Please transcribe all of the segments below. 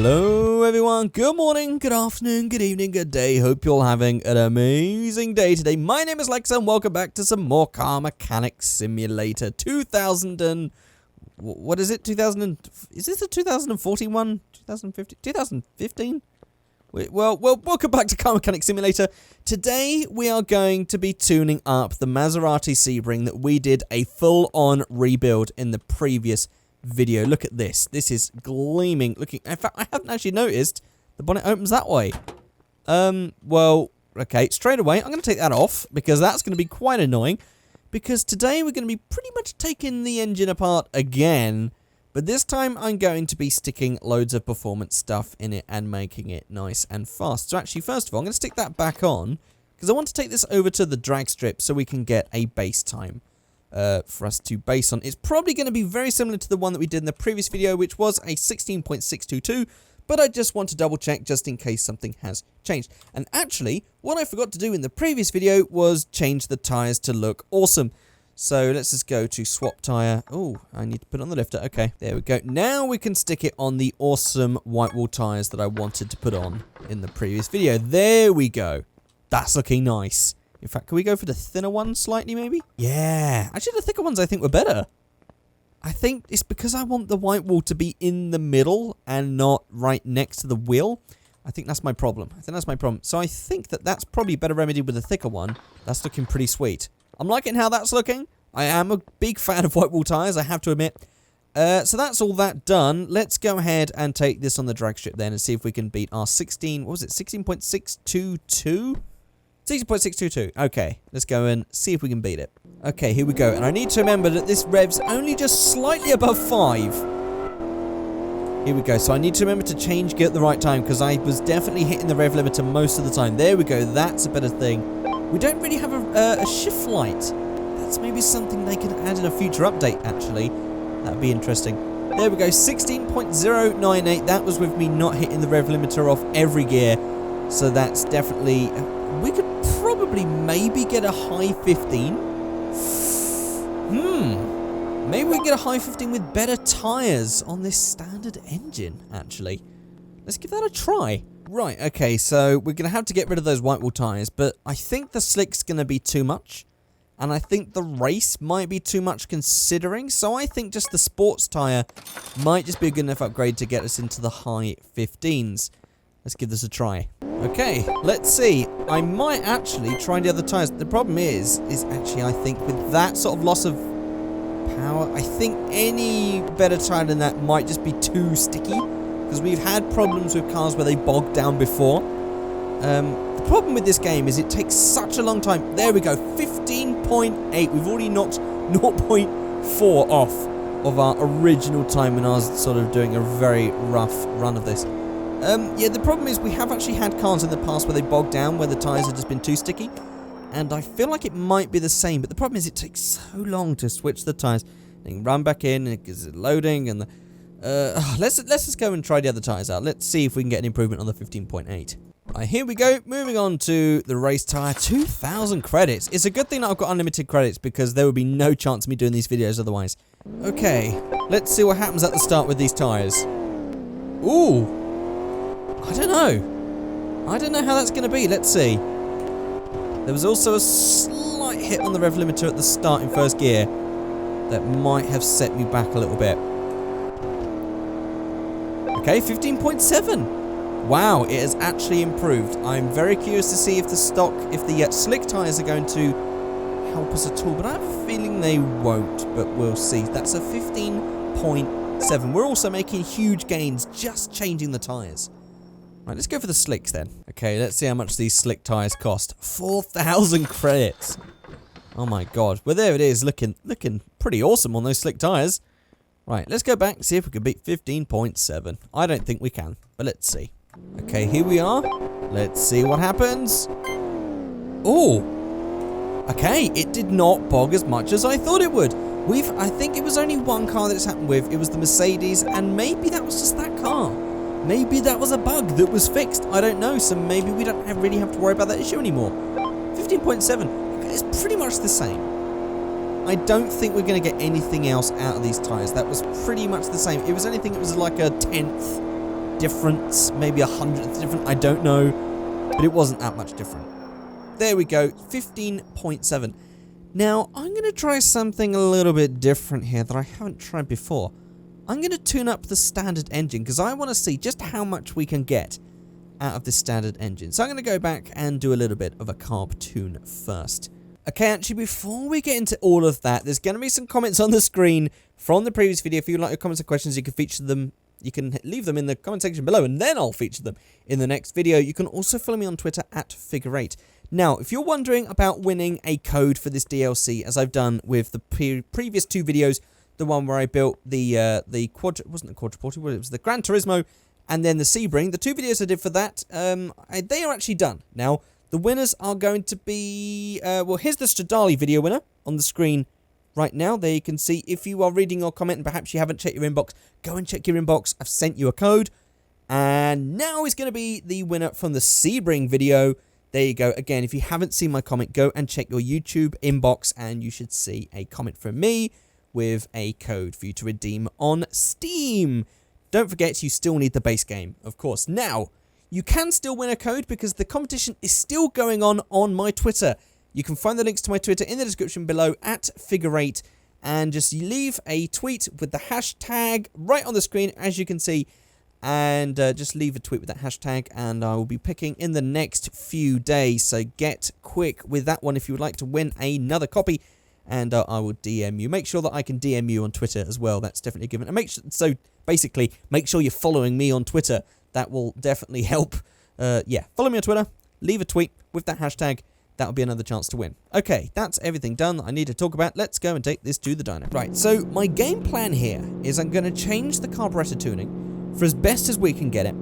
Hello everyone, good morning, good afternoon, good evening, good day. Hope you're all having an amazing day today. My name is Lex and welcome back to some more Car Mechanic Simulator 2000 and... what is it? 2000 is this the 2014 one? 2015? 2015? Well, welcome back to Car Mechanic Simulator. Today we are going to be tuning up the Maserati Sebring that we did a full-on rebuild in the previous video. Look at this. This is gleaming. Looking. In fact, I haven't actually noticed the bonnet opens that way. Well, okay. Straight away, I'm going to take that off because that's going to be quite annoying. Because today we're going to be pretty much taking the engine apart again. But this time I'm going to be sticking loads of performance stuff in it and making it nice and fast. So actually, first of all, I'm going to stick that back on because I want to take this over to the drag strip so we can get a base time for us to base on. It's probably going to be very similar to the one that we did in the previous video, which was a 16.622, but I just want to double check just in case something has changed. And actually, what I forgot to do in the previous video was change the tires to look awesome. So let's just go to swap tire. Oh, I need to put it on the lifter. Okay, there we go. Now we can stick it on the awesome white wall tires that I wanted to put on in the previous video. There we go. That's looking nice. In fact, can we go for the thinner ones slightly, maybe? Yeah. Actually, the thicker ones I think were better. I think it's because I want the white wall to be in the middle and not right next to the wheel. I think that's my problem. So I think that that's probably better remedied with a thicker one. That's looking pretty sweet. I'm liking how that's looking. I am a big fan of white wall tires, I have to admit. So that's all that done. Let's go ahead and take this on the drag strip then and see if we can beat our 16.622? 16.622. Okay, let's go and see if we can beat it. Okay, here we go. And I need to remember that this rev's only just slightly above 5. Here we go. So I need to remember to change gear at the right time because I was definitely hitting the rev limiter most of the time. There we go. That's a better thing. We don't really have a shift light. That's maybe something they can add in a future update, actually. That would be interesting. There we go. 16.098. That was with me not hitting the rev limiter off every gear. So that's definitely... we could probably maybe get a high 15. Maybe we get a high 15 with better tyres on this standard engine, actually. Let's give that a try. Right, okay, so we're going to have to get rid of those white wall tyres, but I think the slick's going to be too much. And I think the race might be too much considering. So I think just the sports tyre might just be a good enough upgrade to get us into the high 15s. Let's give this a try. Okay, let's see. I might actually try the other tyres. The problem is actually I think with that sort of loss of power, I think any better tyre than that might just be too sticky. Because we've had problems with cars where they bogged down before. The problem with this game is it takes such a long time. There we go, 15.8. We've already knocked 0.4 off of our original time when I was sort of doing a very rough run of this. Yeah, the problem is we have actually had cars in the past where they bogged down, where the tyres have just been too sticky. And I feel like it might be the same, but the problem is it takes so long to switch the tyres. You can run back in, and it's loading, and let's just go and try the other tyres out. Let's see if we can get an improvement on the 15.8. Right, here we go. Moving on to the race tyre. 2,000 credits. It's a good thing that I've got unlimited credits because there would be no chance of me doing these videos otherwise. Okay, let's see what happens at the start with these tyres. Ooh. I don't know. I don't know how that's going to be. Let's see. There was also a slight hit on the rev limiter at the start in first gear that might have set me back a little bit. Okay, 15.7. Wow, it has actually improved. I'm very curious to see if the slick tyres are going to help us at all, but I have a feeling they won't, but we'll see. That's a 15.7. We're also making huge gains just changing the tyres. Right, let's go for the slicks then. Okay, let's see how much these slick tyres cost. 4,000 credits. Oh my god. Well, there it is, looking pretty awesome on those slick tyres. Right, let's go back and see if we can beat 15.7. I don't think we can, but let's see. Okay, here we are. Let's see what happens. Oh. Okay, it did not bog as much as I thought it would. I think it was only one car that it's happened with. It was the Mercedes, and maybe that was just that car. Maybe that was a bug that was fixed. I don't know, so maybe we don't really have to worry about that issue anymore. 15.7. Okay, it's pretty much the same. I don't think we're going to get anything else out of these tyres. That was pretty much the same. If it was anything, it was like a tenth difference, maybe 100th different, I don't know, but it wasn't that much different. There we go, 15.7. Now, I'm going to try something a little bit different here that I haven't tried before. I'm going to tune up the standard engine because I want to see just how much we can get out of this standard engine. So I'm going to go back and do a little bit of a carb tune first. Okay, actually, before we get into all of that, there's going to be some comments on the screen from the previous video. If you'd like your comments or questions, you can feature them. You can leave them in the comment section below, and then I'll feature them in the next video. You can also follow me on Twitter at Figureight. Now, if you're wondering about winning a code for this DLC, as I've done with the previous two videos, the one where I built the quadriportal, it was the Gran Turismo, and then the Sebring, the two videos I did for that, they are actually done. Now, the winners are going to be, well, here's the Stradale video winner on the screen right now. There you can see, if you are reading your comment and perhaps you haven't checked your inbox, go and check your inbox. I've sent you a code. And now is going to be the winner from the Sebring video. There you go. Again, if you haven't seen my comment, go and check your YouTube inbox and you should see a comment from me with a code for you to redeem on Steam. Don't forget, you still need the base game, of course. Now, you can still win a code because the competition is still going on my Twitter. You can find the links to my Twitter in the description below at Figureight, and just leave a tweet with the hashtag right on the screen, as you can see. And just leave a tweet with that hashtag, and I will be picking in the next few days. So get quick with that one if you would like to win another copy, and I will DM you. Make sure that I can DM you on Twitter as well. That's definitely a given. And so basically, make sure you're following me on Twitter. That will definitely help. Yeah, follow me on Twitter. Leave a tweet with that hashtag. That'll be another chance to win. Okay, that's everything done that I need to talk about. Let's go and take this to the dyno. Right, so my game plan here is I'm going to change the carburetor tuning for as best as we can get it,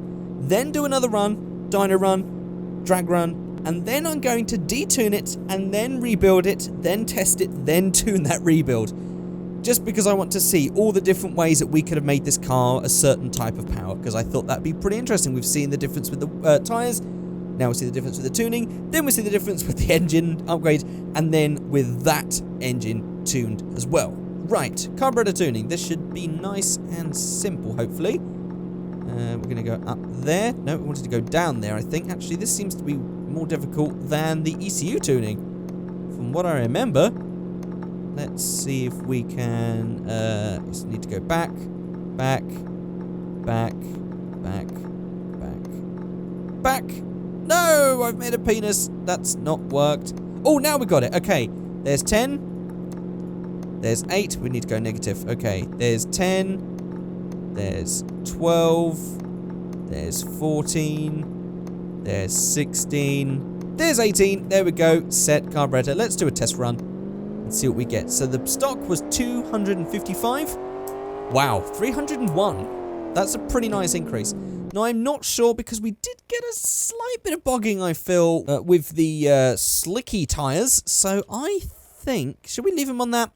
then do another run, dyno run, drag run, and then I'm going to detune it, and then rebuild it, then test it, then tune that rebuild. Just because I want to see all the different ways that we could have made this car a certain type of power, because I thought that'd be pretty interesting. We've seen the difference with the tyres, now we see the difference with the tuning, then we see the difference with the engine upgrade, and then with that engine tuned as well. Right, carburetor tuning. This should be nice and simple, hopefully. We're going to go up there. No, we wanted to go down there, I think. Actually, this seems to be more difficult than the ECU tuning, from what I remember. Let's see if we can... just need to go back, back, back, back, back, back. No, I've made a penis. That's not worked. Oh, now we got it. Okay, there's 10. There's 8. We need to go negative. Okay, there's 10. There's 12, there's 14, there's 16, there's 18, there we go, set carburetor. Let's do a test run and see what we get. So the stock was 255, wow, 301, that's a pretty nice increase. Now I'm not sure because we did get a slight bit of bogging, I feel, with the slicky tyres, so I think, should we leave them on that?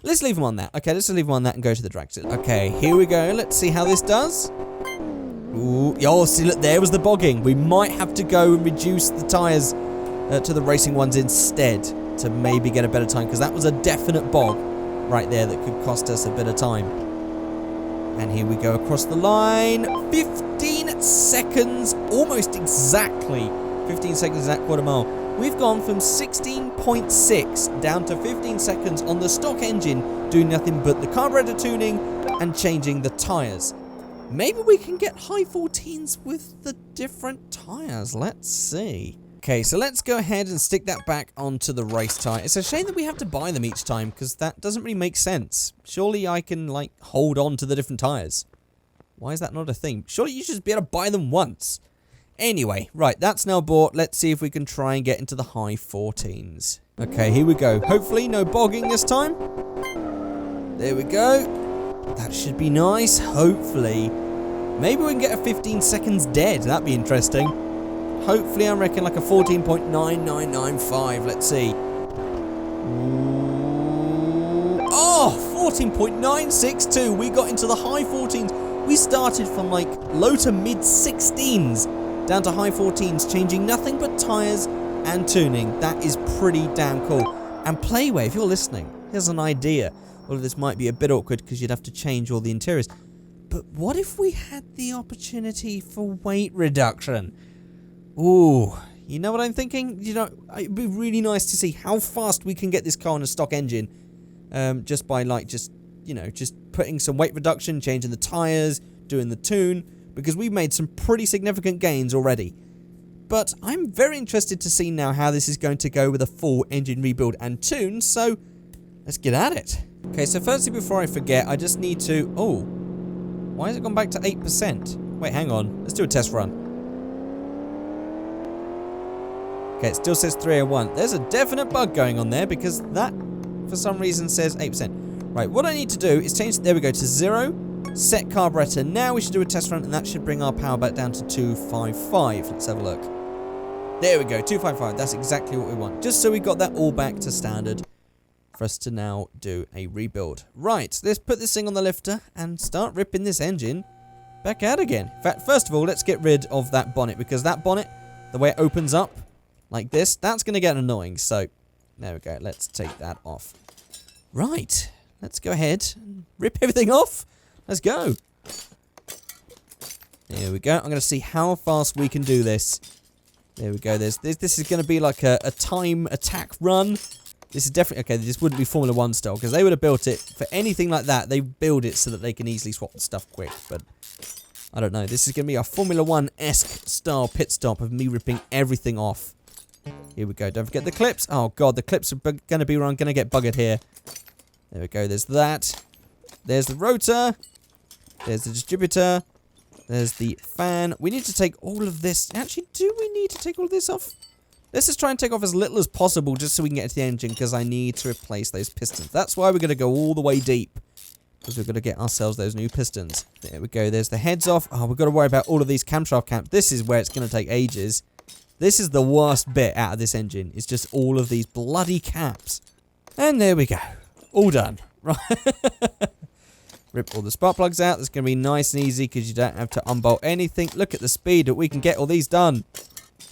Let's leave them on that. Okay, let's leave them on that and go to the drag set. Okay, here we go. Let's see how this does. Ooh, oh, see, look, there was the bogging. We might have to go and reduce the tyres to the racing ones instead to maybe get a better time, because that was a definite bog right there that could cost us a bit of time. And here we go across the line. 15 seconds, almost exactly. 15 seconds at quarter mile. We've gone from 16.6 down to 15 seconds on the stock engine, doing nothing but the carburetor tuning and changing the tyres. Maybe we can get high 14s with the different tyres. Let's see. Okay, so let's go ahead and stick that back onto the race tyre. It's a shame that we have to buy them each time, because that doesn't really make sense. Surely I can, like, hold on to the different tyres. Why is that not a thing? Surely you should just be able to buy them once. Anyway, right, that's now bought. Let's see if we can try and get into the high 14s. Okay, here we go. Hopefully no bogging this time. There we go. That should be nice, hopefully. Maybe we can get a 15 seconds dead. That'd be interesting. Hopefully, I reckon like a 14.9995. Let's see. Ooh. Oh, 14.962. We got into the high 14s. We started from like low to mid 16s. Down to high 14s, changing nothing but tyres and tuning. That is pretty damn cool. And Playway, if you're listening, here's an idea. Although this might be a bit awkward because you'd have to change all the interiors. But what if we had the opportunity for weight reduction? Ooh, you know what I'm thinking? You know, it'd be really nice to see how fast we can get this car on a stock engine. Just by, like, just putting some weight reduction, changing the tyres, doing the tune, because we've made some pretty significant gains already. But I'm very interested to see now how this is going to go with a full engine rebuild and tune, so let's get at it. Okay, so firstly, before I forget, I just need to... Oh, why has it gone back to 8%? Wait, hang on. Let's do a test run. Okay, it still says 301. There's a definite bug going on there because that, for some reason, says 8%. Right, what I need to do is change... There we go, to 0. Set carburetor. Now we should do a test run, and that should bring our power back down to 255. Let's have a look. There we go, 255. That's exactly what we want. Just so we got that all back to standard for us to now do a rebuild. Right, let's put this thing on the lifter and start ripping this engine back out again. In fact, first of all, let's get rid of that bonnet, because that bonnet, the way it opens up like this, that's going to get annoying. So, there we go. Let's take that off. Right, let's go ahead and rip everything off. Let's go. There we go. I'm going to see how fast we can do this. There we go. This is going to be like a time attack run. This is definitely... Okay, this wouldn't be Formula 1 style, because they would have built it for anything like that. They build it so that they can easily swap the stuff quick, but I don't know. This is going to be a Formula 1-esque style pit stop of me ripping everything off. Here we go. Don't forget the clips. Oh, God, the clips are going to be where I'm going to get buggered here. There we go. There's that. There's the rotor. There's the distributor. There's the fan. We need to take all of this. Actually, do we need to take all of this off? Let's just try and take off as little as possible just so we can get to the engine, because I need to replace those pistons. That's why we're going to go all the way deep, because we're going to get ourselves those new pistons. There we go. There's the heads off. Oh, we've got to worry about all of these camshaft caps. This is where it's going to take ages. This is the worst bit out of this engine. It's just all of these bloody caps. And there we go. All done. Right. Rip all the spark plugs out. That's going to be nice and easy because you don't have to unbolt anything. Look at the speed that we can get all these done.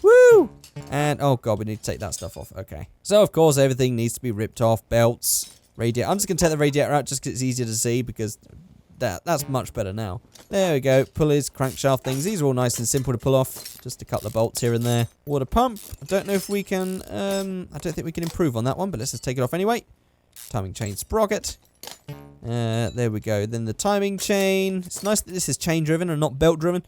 Woo! And, oh God, we need to take that stuff off. Okay. So, of course, everything needs to be ripped off. Belts, radiator. I'm just going to take the radiator out just because it's easier to see, because that's much better now. There we go. Pulleys, crankshaft things. These are all nice and simple to pull off. Just a couple of bolts here and there. Water pump. I don't know if we can... I don't think we can improve on that one, but let's just take it off anyway. Timing chain sprocket. There we go. Then the timing chain. It's nice that this is chain driven and not belt driven.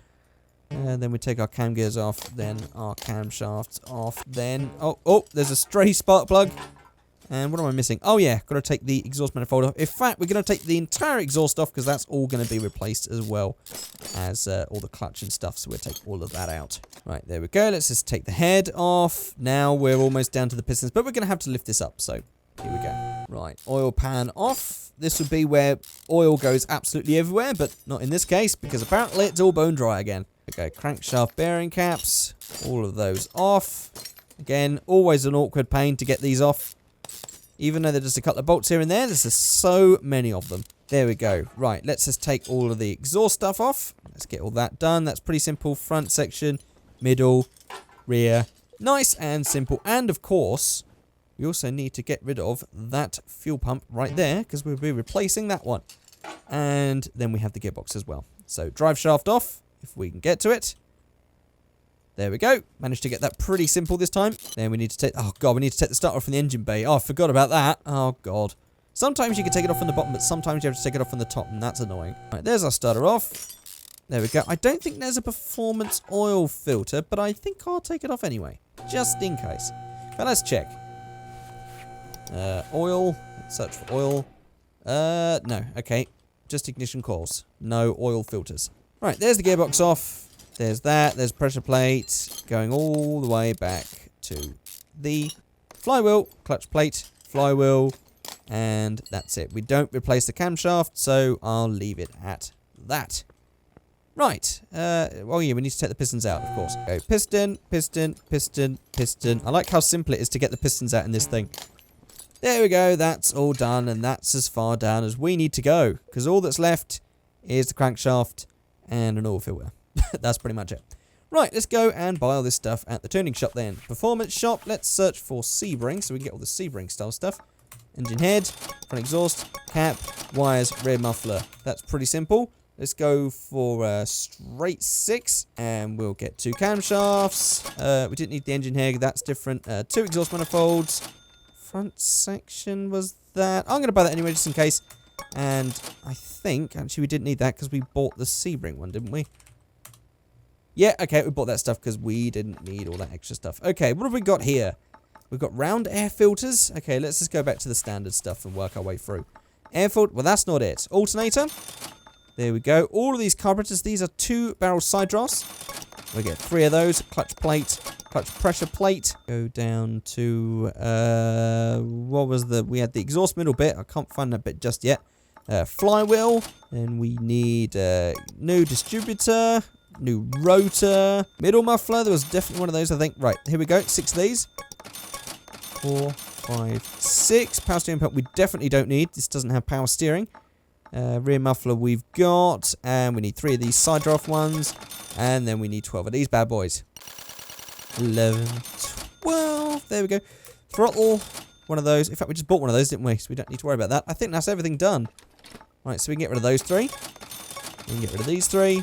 Then we take our cam gears off. Then our camshafts off. Then... Oh, there's a stray spark plug. And what am I missing? Oh yeah, got to take the exhaust manifold off. In fact, we're going to take the entire exhaust off, because that's all going to be replaced as well as all the clutch and stuff. So we'll take all of that out. Right, there we go. Let's just take the head off. Now we're almost down to the pistons, but we're going to have to lift this up. So here we go. Right, oil pan off. This would be where oil goes absolutely everywhere, but not in this case, because apparently it's all bone dry again. Okay, crankshaft bearing caps. All of those off. Again, always an awkward pain to get these off. Even though there's just a couple of bolts here and there, there's just so many of them. There we go. Right, let's just take all of the exhaust stuff off. Let's get all that done. That's pretty simple. Front section, middle, rear. Nice and simple. And of course, we also need to get rid of that fuel pump right there, because we'll be replacing that one. And then we have the gearbox as well. So drive shaft off, if we can get to it. There we go. Managed to get that pretty simple this time. Then we need to take... Oh, God, we need to take the starter off from the engine bay. Oh, I forgot about that. Oh, God. Sometimes you can take it off from the bottom, but sometimes you have to take it off from the top, and that's annoying. Right, there's our starter off. There we go. I don't think there's a performance oil filter, but I think I'll take it off anyway, just in case. But let's check. Oil. Let's search for oil. No. Okay. Just ignition coils. No oil filters. Right, there's the gearbox off. There's that. There's pressure plate going all the way back to the flywheel, clutch plate, flywheel, and that's it. We don't replace the camshaft, so I'll leave it at that. Right. Well, yeah, we need to take the pistons out, of course. Go piston, piston, piston, piston. I like how simple it is to get the pistons out in this thing. There we go. That's all done, and that's as far down as we need to go, because all that's left is the crankshaft and an oil filter. That's pretty much it. Right, let's go and buy all this stuff at the tuning shop then. Performance shop, let's search for Sebring so we can get all the Sebring style stuff. Engine head, front exhaust, cap, wires, rear muffler. That's pretty simple. Let's go for straight 6, and we'll get 2 camshafts. We didn't need the engine here. That's different. 2 exhaust manifolds. Front section was that. I'm going to buy that anyway, just in case. And I think, actually, we didn't need that because we bought the Sebring one, didn't we? Yeah, okay, we bought that stuff because we didn't need all that extra stuff. Okay, what have we got here? We've got round air filters. Okay, let's just go back to the standard stuff and work our way through. Air filter, well, that's not it. Alternator. There we go. All of these carburetors, these are 2-barrel side drafts. We get 3 of those. Clutch plate, clutch pressure plate. Go down to, what was we had the exhaust middle bit. I can't find that bit just yet. Flywheel. Then we need new distributor, new rotor, middle muffler. There was definitely one of those, I think. Right, here we go. 6 of these. 4, 5, 6. Power steering pump we definitely don't need. This doesn't have power steering. Rear muffler we've got, and we need 3 of these side draft ones, and then we need 12 of these bad boys. 11, 12, there we go. Throttle, one of those. In fact, we just bought one of those, didn't we? So we don't need to worry about that. I think that's everything done. Right, so we can get rid of those 3. We can get rid of these 3.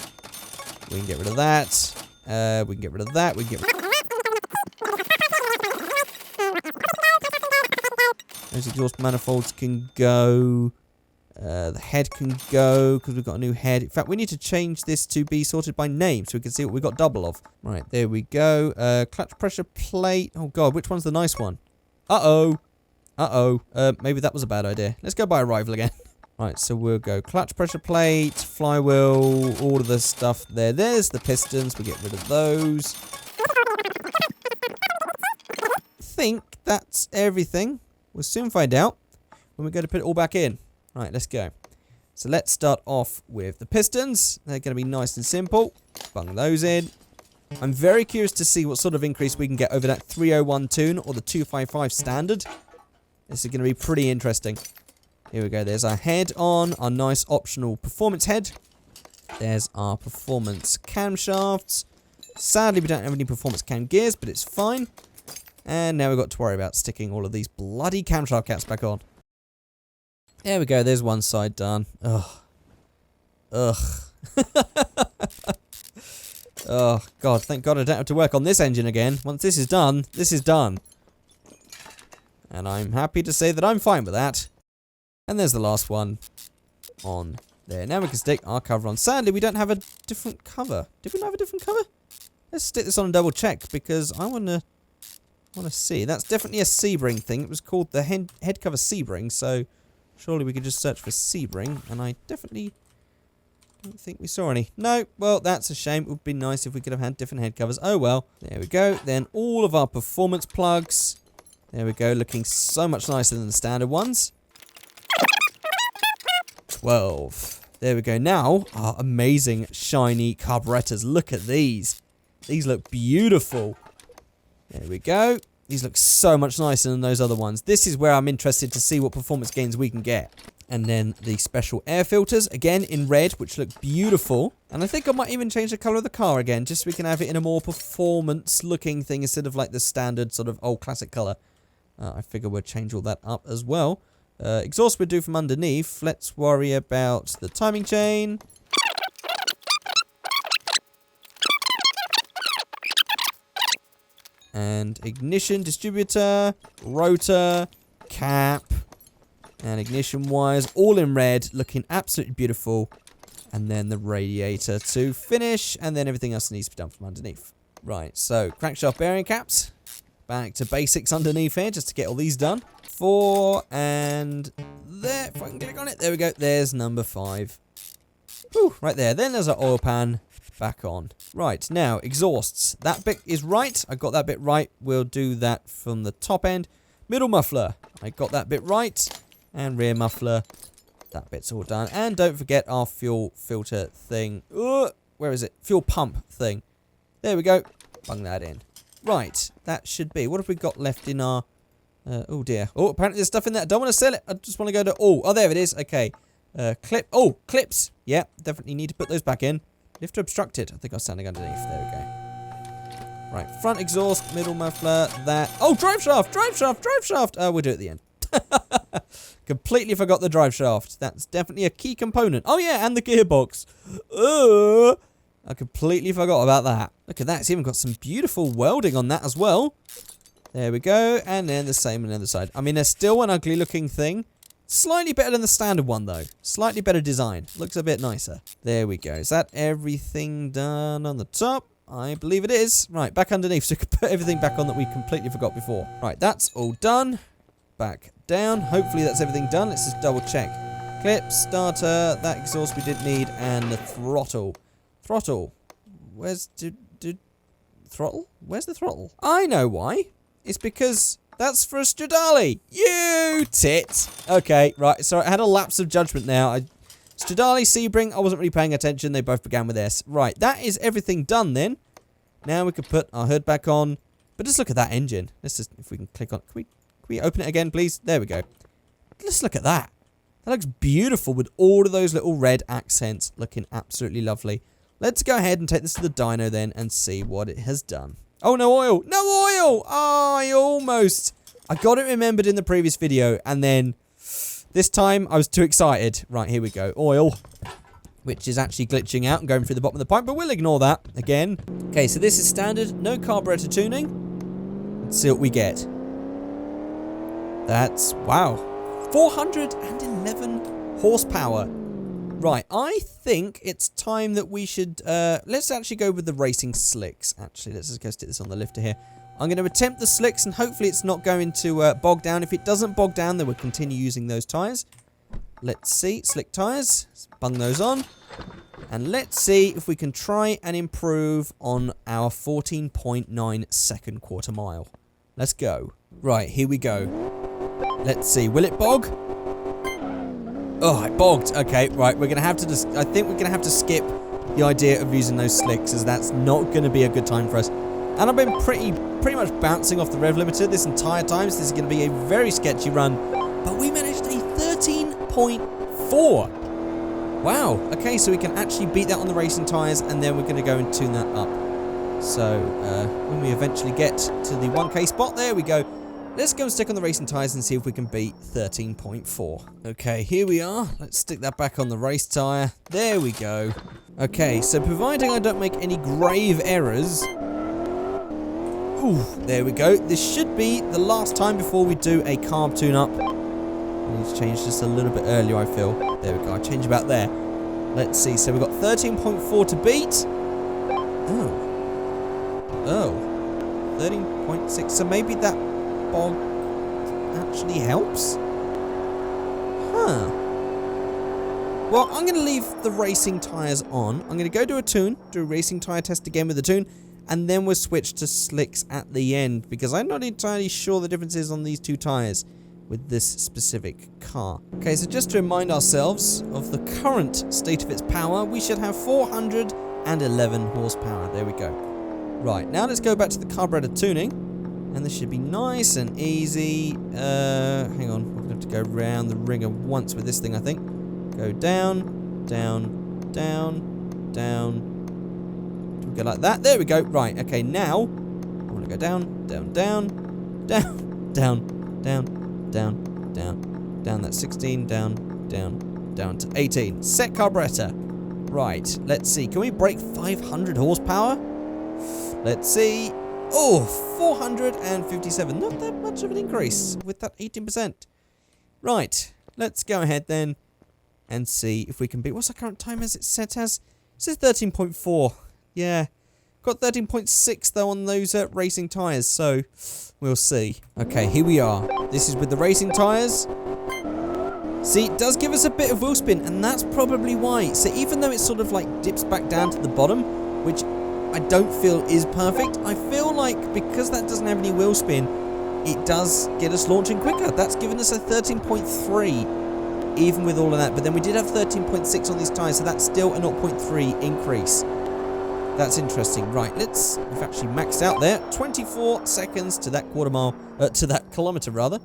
We can get rid of that. We can get rid of that. We can get rid of those exhaust manifolds can go. The head can go because we've got a new head. In fact, we need to change this to be sorted by name so we can see what we've got double of. Right, there we go. Clutch pressure plate. Oh, God, which one's the nice one? Uh-oh. Uh-oh. Maybe that was a bad idea. Let's go buy a rival again. Right, so we'll go clutch pressure plate, flywheel, all of the stuff there. There's the pistons. We'll get rid of those. I think that's everything. We'll soon find out when we go to put it all back in. Right, let's go. So let's start off with the pistons. They're going to be nice and simple. Bung those in. I'm very curious to see what sort of increase we can get over that 301 tune or the 255 standard. This is going to be pretty interesting. Here we go. There's our head on, our nice optional performance head. There's our performance camshafts. Sadly, we don't have any performance cam gears, but it's fine. And now we've got to worry about sticking all of these bloody camshaft caps back on. There we go, there's one side done. Ugh. Ugh. Oh, God, thank God I don't have to work on this engine again. Once this is done, this is done. And I'm happy to say that I'm fine with that. And there's the last one on there. Now we can stick our cover on. Sadly, we don't have a different cover. Did we not have a different cover? Let's stick this on and double check because I want to see. That's definitely a Sebring thing. It was called the head cover Sebring, so surely we could just search for Sebring, and I definitely don't think we saw any. No, well, that's a shame. It would be nice if we could have had different head covers. Oh, well. There we go. Then all of our performance plugs. There we go. Looking so much nicer than the standard ones. 12. There we go. Now, our amazing shiny carburetors. Look at these. These look beautiful. There we go. These look so much nicer than those other ones. This is where I'm interested to see what performance gains we can get. And then the special air filters, again in red, which look beautiful. And I think I might even change the colour of the car again, just so we can have it in a more performance-looking thing instead of like the standard sort of old classic colour. I figure we'll change all that up as well. Exhaust we'll do from underneath. Let's worry about the timing chain. And ignition, distributor, rotor, cap, and ignition wires, all in red, looking absolutely beautiful. And then the radiator to finish, and then everything else needs to be done from underneath. Right, so crankshaft bearing caps. Back to basics underneath here, just to get all these done. 4, and there, if I can click on it, there we go. There's number 5. Whew, right there. Then there's our oil pan. Back on. Right, now, exhausts. That bit is right. I got that bit right. We'll do that from the top end. Middle muffler. I got that bit right. And rear muffler. That bit's all done. And don't forget our fuel filter thing. Where is it? Fuel pump thing. There we go. Bung that in. Right, that should be. What have we got left in our... oh, dear. Oh, apparently there's stuff in there. I don't want to sell it. I just want to go to... Oh, there it is. Okay. Clip. Oh, clips. Yeah, definitely need to put those back in. Lift to obstructed. I think I was standing underneath. There we go. Right. Front exhaust, middle muffler, that. Oh, drive shaft, drive shaft, drive shaft. We'll do it at the end. Completely forgot the drive shaft. That's definitely a key component. Oh, yeah, and the gearbox. I completely forgot about that. Look at that. It's even got some beautiful welding on that as well. There we go. And then the same on the other side. I mean, there's still an ugly looking thing. Slightly better than the standard one, though. Slightly better design. Looks a bit nicer. There we go. Is that everything done on the top? I believe it is. Right, back underneath. So we can put everything back on that we completely forgot before. Right, that's all done. Back down. Hopefully that's everything done. Let's just double check. Clip, starter, that exhaust we didn't need, and the throttle. Throttle. Where's throttle? Where's the throttle? I know why. It's because that's for a Stradale. You tit. Okay, right. So I had a lapse of judgment now. Stradale, Sebring, I wasn't really paying attention. They both began with S. Right, that is everything done then. Now we could put our hood back on. But just look at that engine. Let's just, if we can click on, can we open it again, please? There we go. Let's look at that. That looks beautiful with all of those little red accents looking absolutely lovely. Let's go ahead and take this to the dyno then and see what it has done. Oh, no oil. No oil! Oh, I got it remembered in the previous video, and then this time I was too excited. Right, here we go. Oil, which is actually glitching out and going through the bottom of the pipe, but we'll ignore that again. Okay, so this is standard. No carburetor tuning. Let's see what we get. That's, wow, 411 horsepower. Right, I think it's time that we should, let's actually go with the racing slicks. Actually, let's just go stick this on the lifter here. I'm going to attempt the slicks, and hopefully it's not going to bog down. If it doesn't bog down, then we'll continue using those tyres. Let's see, slick tyres. Let's bung those on. And let's see if we can try and improve on our 14.9 second quarter mile. Let's go. Right, here we go. Let's see, will it bog? Oh, it bogged. Okay, right. We're going to have to just... I think we're going to have to skip the idea of using those slicks, as that's not going to be a good time for us. And I've been pretty much bouncing off the rev limiter this entire time, so this is going to be a very sketchy run. But we managed a 13.4. Wow. Okay, so we can actually beat that on the racing tyres, and then we're going to go and tune that up. So, when we eventually get to the 1K spot, there we go. Let's go and stick on the racing tyres and see if we can beat 13.4. Okay, here we are. Let's stick that back on the race tyre. There we go. Okay, so providing I don't make any grave errors... Ooh, there we go. This should be the last time before we do a carb tune-up. I need to change just a little bit earlier, I feel. There we go. I change about there. Let's see. So we've got 13.4 to beat. Oh. 13.6. So maybe that... bog actually helps? Huh. Well, I'm going to leave the racing tyres on. I'm going to go do a racing tyre test again with the tune, and then we'll switch to slicks at the end, because I'm not entirely sure the difference is on these two tyres with this specific car. Okay, so just to remind ourselves of the current state of its power, we should have 411 horsepower. There we go. Right, now let's go back to the carburetor tuning. And this should be nice and easy. Hang on. We're going to have to go around the ringer once with this thing, I think. Go down, down, down, down. Do we go like that? There we go. Right. Okay, now I want to go down, down, down, down, down, down, down, down, down. That's 16, down, down, down to 18. Set carburetor. Right. Let's see. Can we break 500 horsepower? Let's see. Oh, 457. Not that much of an increase with that 18%. Right. Let's go ahead then and see if we can beat... What's our current time as it set as? It says 13.4. Yeah. Got 13.6 though on those racing tyres, so we'll see. Okay, here we are. This is with the racing tyres. See, it does give us a bit of wheel spin, and that's probably why. So even though it sort of like dips back down to the bottom, which I don't feel is perfect, I feel like because that doesn't have any wheel spin, it does get us launching quicker. That's given us a 13.3 even with all of that, but then we did have 13.6 on these tyres, so that's still a 0.3 increase. That's interesting. Right, we've actually maxed out there. 24 seconds to that quarter mile, to that kilometre rather.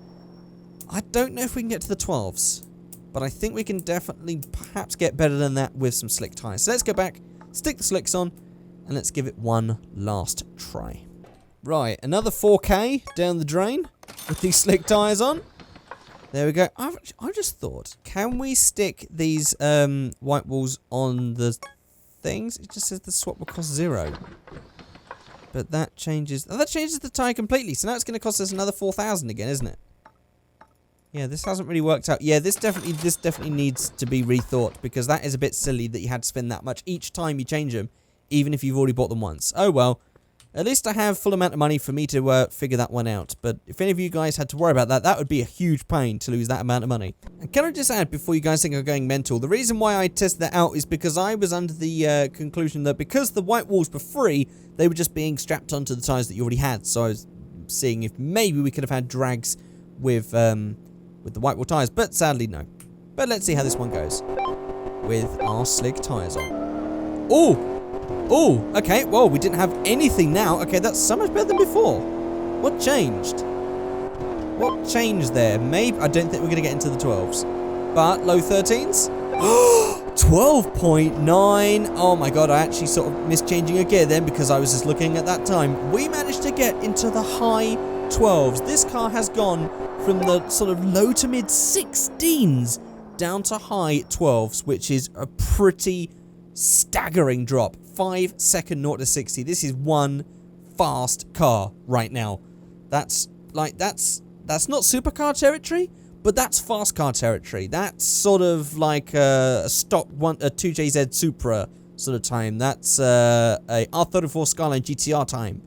I don't know if we can get to the 12s, but I think we can definitely perhaps get better than that with some slick tyres. So let's go back, stick the slicks on, and let's give it one last try. Right, another 4K down the drain with these slick tyres on. There we go. I just thought, can we stick these white walls on the things? It just says the swap will cost 0. But that changes... Oh, that changes the tyre completely. So now it's going to cost us another 4,000 again, isn't it? Yeah, this hasn't really worked out. Yeah, this definitely needs to be rethought, because that is a bit silly that you had to spend that much each time you change them, even if you've already bought them once. Oh, well. At least I have full amount of money for me to figure that one out. But if any of you guys had to worry about that, that would be a huge pain to lose that amount of money. And can I just add, before you guys think I'm going mental, the reason why I tested that out is because I was under the conclusion that because the white walls were free, they were just being strapped onto the tyres that you already had. So I was seeing if maybe we could have had drags with the white wall tyres, but sadly no. But let's see how this one goes with our slick tyres on. Oh! Oh, okay, well, we didn't have anything now. Okay, that's so much better than before. What changed? What changed there? Maybe, I don't think we're going to get into the 12s. But low 13s? 12.9. Oh my god, I actually sort of missed changing a gear then because I was just looking at that time. We managed to get into the high 12s. This car has gone from the sort of low to mid 16s down to high 12s, which is a pretty staggering drop. 5-second 0 to 60. This is one fast car right now. That's not supercar territory, but that's fast car territory. That's sort of like a stock 2JZ Supra sort of time. That's a R34 Skyline GTR time.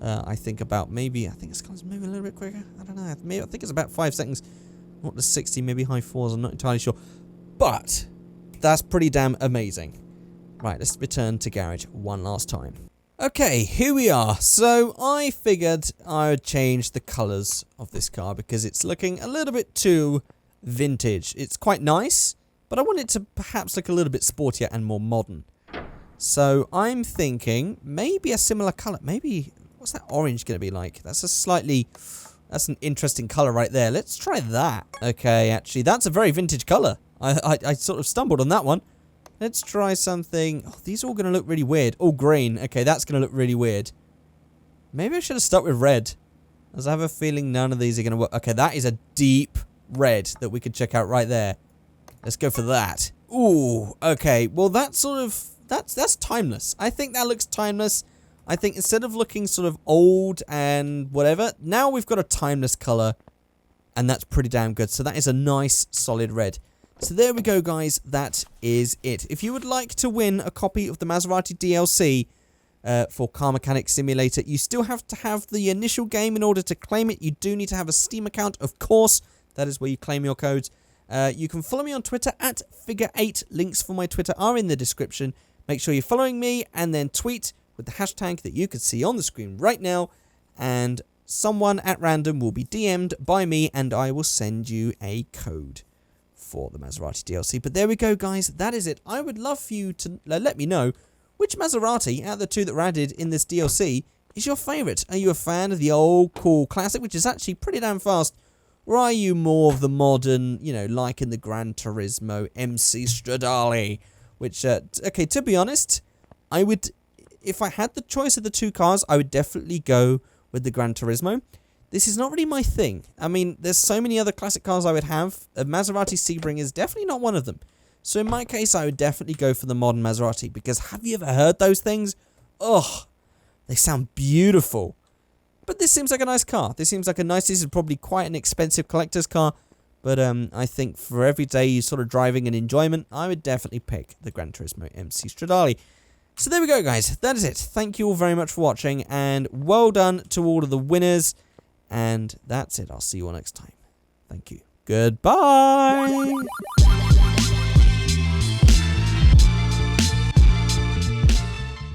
I think it's maybe a little bit quicker. I don't know. I think it's about 5 seconds. 0 to 60, maybe high 4s. I'm not entirely sure. But that's pretty damn amazing. Right, let's return to garage one last time. Okay, here we are. So I figured I would change the colours of this car because it's looking a little bit too vintage. It's quite nice, but I want it to perhaps look a little bit sportier and more modern. So I'm thinking maybe a similar colour. Maybe, what's that orange going to be like? That's an interesting colour right there. Let's try that. Okay, actually, that's a very vintage colour. I sort of stumbled on that one. Let's try something. Oh, these are all going to look really weird. Oh, green. Okay, that's going to look really weird. Maybe I should have stuck with red, as I have a feeling none of these are going to work. Okay, that is a deep red that we could check out right there. Let's go for that. Ooh, okay. Well, that's timeless. I think that looks timeless. I think instead of looking sort of old and whatever, now we've got a timeless color, and that's pretty damn good. So that is a nice, solid red. So there we go, guys. That is it. If you would like to win a copy of the Maserati DLC for Car Mechanic Simulator, you still have to have the initial game in order to claim it. You do need to have a Steam account, of course. That is where you claim your codes. You can follow me on Twitter at Figureight. Links for my Twitter are in the description. Make sure you're following me and then tweet with the hashtag that you can see on the screen right now. And someone at random will be DM'd by me and I will send you a code for the Maserati DLC. But there we go, guys. That is it. I would love for you to let me know which Maserati out of the two that were added in this DLC is your favourite. Are you a fan of the old cool classic, which is actually pretty damn fast, or are you more of the modern, you know, like in the Gran Turismo MC Stradale, which okay, to be honest, I would, if I had the choice of the two cars, I would definitely go with the Gran Turismo. This is not really my thing. I mean, there's so many other classic cars I would have. A Maserati Sebring is definitely not one of them. So in my case, I would definitely go for the modern Maserati. Because have you ever heard those things? Ugh, they sound beautiful. But this seems like a nice car. This is probably quite an expensive collector's car. But I think for everyday sort of driving and enjoyment, I would definitely pick the Gran Turismo MC Stradale. So there we go, guys. That is it. Thank you all very much for watching. And well done to all of the winners. And that's it. I'll see you all next time. Thank you. Goodbye.